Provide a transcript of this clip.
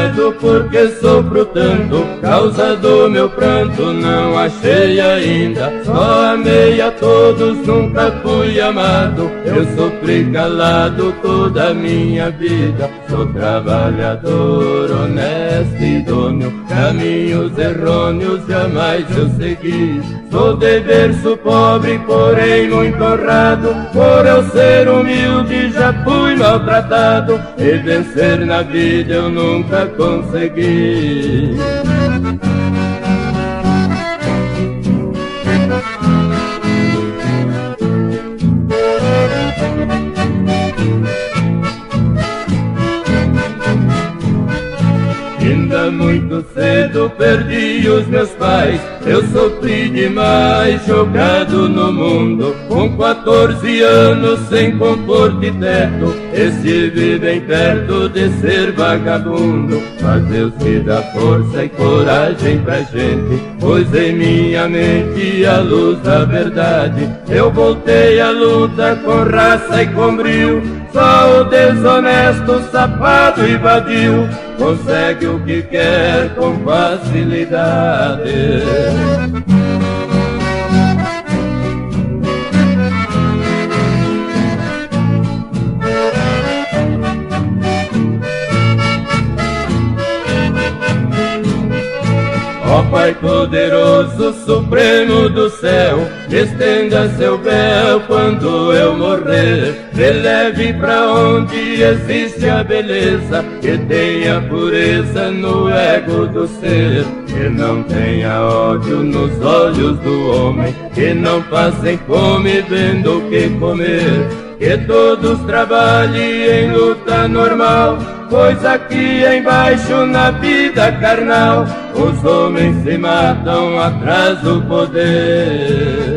cedo, porque sofro tanto, causa do meu pranto não achei ainda. Só amei a todos, nunca fui amado, eu sofri calado toda a minha vida. Sou trabalhador, honesto e idôneo, caminhos errôneos jamais eu segui. Sou de berço pobre, porém muito honrado, por eu ser humilde já fui maltratado, e vencer na vida eu nunca consegui. Ainda muito cedo perdi os meus pais, eu sofri demais jogado no mundo. Com 14 anos sem conforto e teto, esse vivem perto de ser vagabundo. Mas Deus me dá força e coragem pra gente, pois em minha mente a luz da verdade. Eu voltei à luta com raça e com brio, só o desonesto, safado e vadio consegue o que quer com facilidade. Ó Pai poderoso, supremo do céu, estenda seu véu quando eu morrer. Me leve pra onde existe a beleza, que tenha pureza no ego do ser, que não tenha ódio nos olhos do homem, que não passem fome vendo o que comer. Que todos trabalhem em luta normal, pois aqui embaixo na vida carnal os homens se matam atrás do poder.